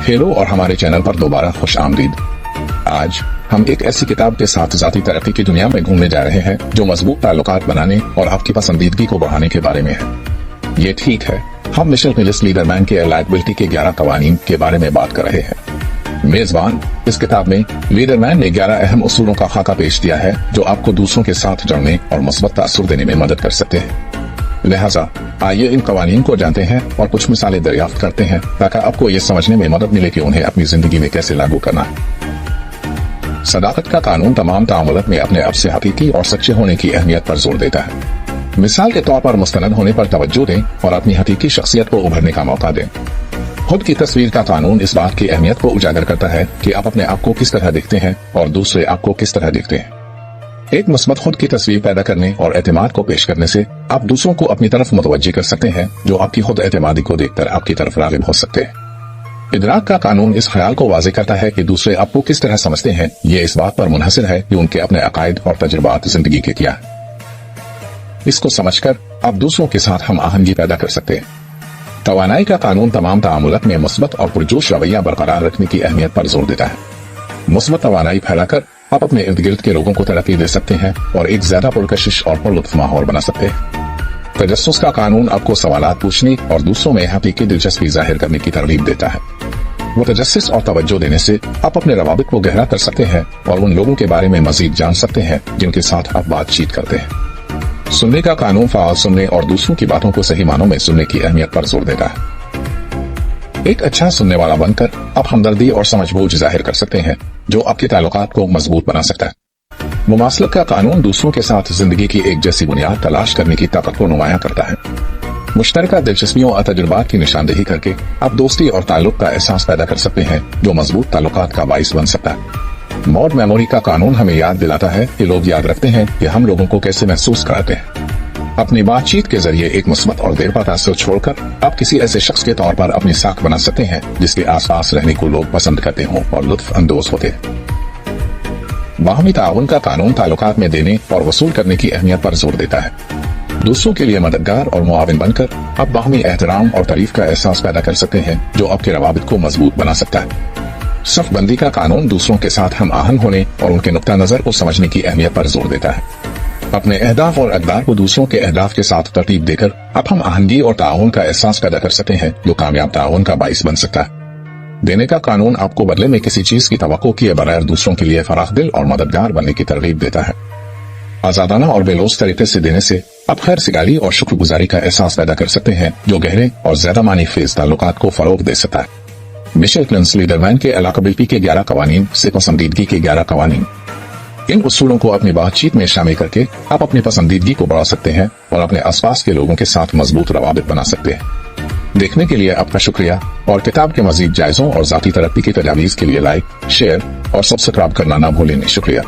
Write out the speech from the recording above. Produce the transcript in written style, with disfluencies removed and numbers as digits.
Hello और हमारे channel पर दोबारा खुश आमदीद। आज हम एक ऐसी किताब के साथ ज़ाती तरक्की की दुनिया में घूमने जा रहे हैं जो मजबूत ताल्लुकात बनाने और आपकी पसंदीदगी को बढ़ाने के बारे में है। ये ठीक है, हम मिशेल हिलिस लीडरमैन के लायबिलिटी के 11 कवानीन के बारे में बात कर रहे हैं। मेजबान, इस किताब में लीडरमैन ने 11 अहम उसूलों का खाका पेश दिया है जो आपको दूसरों के साथ जुड़ने और मुस्बत तासुर देने में मदद कर सकते हैं। लिहाजा आइए इन कवानीन को जानते हैं और कुछ मिसालें दरियाफ्त करते हैं ताकि आपको ये समझने में मदद मिले कि उन्हें अपनी जिंदगी में कैसे लागू करना है। सदाकत का कानून तमाम तामुलत में अपने आप से हकीकी और सच्चे होने की अहमियत पर जोर देता है। मिसाल के तौर पर मुस्तनद होने पर तवज्जो दें और अपनी हकीकी शख्सियत को उभरने का मौका दें। खुद की तस्वीर का कानून इस बात की अहमियत को उजागर करता है कि आप अपने आप को किस तरह दिखते हैं और दूसरे आपको किस तरह दिखते हैं। एक मुस्बत खुद की तस्वीर पैदा करने और एतमाद को पेश करने से आप दूसरों को अपनी तरफ मुतवज्जी कर सकते हैं जो आपकी खुद एतमादी को देखकर आपकी तरफ राग़िब हो सकते हैं। इदराक का कानून इस ख्याल को वाज़े करता है कि दूसरे आपको किस तरह समझते हैं, ये इस बात पर मुनहसिर है कि उनके अपने अकायद और तजुर्बात जिंदगी के क्या है। इसको समझकर आप दूसरों के साथ हम आहंगी पैदा कर सकते हैं। तवानाई का कानून तमाम तामुलत में मुस्बत और पुरजोश रवैया बरकरार रखने की अहमियत पर जोर देता है। मुस्बत तवानाई फैलाकर आप अपने इर्द गिर्द के लोगों को तरक्की दे सकते हैं और एक ज्यादा पुरकशिश और पुरलुत्फ माहौल बना सकते हैं। तजस्सुस का कानून आपको सवालात पूछने और दूसरों में हकीकी दिलचस्पी जाहिर करने की तरगीब देता है। वो तजस्सुस और तवज्जो देने से आप अपने रवाबित को गहरा कर सकते हैं और उन लोगों के बारे में मजीद जान सकते हैं जिनके साथ आप बातचीत करते हैं। सुनने का कानून फ़ाल सुनने और दूसरों की बातों को सही मानों में सुनने की अहमियत पर जोर देता है। एक अच्छा सुनने वाला बनकर आप हमदर्दी और समझबूझ जाहिर कर सकते हैं जो आपके ताल्लुकात को मजबूत बना सकता है। मुमासलत का कानून दूसरों के साथ जिंदगी की एक जैसी बुनियाद तलाश करने की ताकत को नुमाया करता है। मुश्तरका दिलचस्पियों और तजुर्बात की निशानदेही करके आप दोस्ती और ताल्लुक का एहसास पैदा कर सकते हैं जो मजबूत ताल्लुकात का बाइस बन सकता है। मॉड मेमोरी का कानून हमें याद दिलाता है कि लोग याद रखते हैं कि हम लोगों को कैसे महसूस कराते हैं। अपनी बातचीत के जरिए एक मुस्बत और देरपा तासुर छोड़कर आप किसी ऐसे शख्स के तौर पर अपनी साख बना सकते हैं जिसके आसपास रहने को लोग पसंद करते हों और लुत्फ अंदोज होते हैं। बाहमी ताउन का कानून ताल्लुकात में देने और वसूल करने की अहमियत पर जोर देता है। दूसरों के लिए मददगार और मुआविन बनकर आप बाहमी एहतराम और तारीफ का एहसास पैदा कर सकते हैं जो आपके रवाबित को मजबूत बना सकता है। सफ़बंदी का कानून दूसरों के साथ हम आहंग होने और उनके नुक्ता नजर को समझने की अहमियत पर जोर देता है। अपने अहदाफ और अक़दार को दूसरों के अहदाफ के साथ तरतीब देकर आप हम आहंगी और ताउन का एहसास पैदा कर सकते हैं जो कामयाब ताउन का बाइस बन सकता है। देने का कानून आपको बदले में किसी चीज की तवक्को किए बगैर दूसरों के लिए फराख दिल और मददगार बनने की तरगीब देता है। आजादाना और बेलोज तरीके से देने से आप खैर सिगारी और शुक्रगुजारी का एहसास पैदा कर सकते हैं जो गहरे और ज्यादा मानी फेज ताल्लुकात को फरोग दे सकता है। मिशेल हिलिस लीडरमैन के अलाकबिलिटी के 11 कवानीन से पसंदीदगी के 11 कवानीन। इन उसूलों को अपनी बातचीत में शामिल करके आप अपनी पसंदीदगी को बढ़ा सकते हैं और अपने आसपास के लोगों के साथ मजबूत रवाबित बना सकते हैं। देखने के लिए आपका शुक्रिया और किताब के मजीद जायजों और ज़ाती तरक्की की तजावीज़ के लिए लाइक, शेयर और सब्सक्राइब करना ना भूलें। शुक्रिया।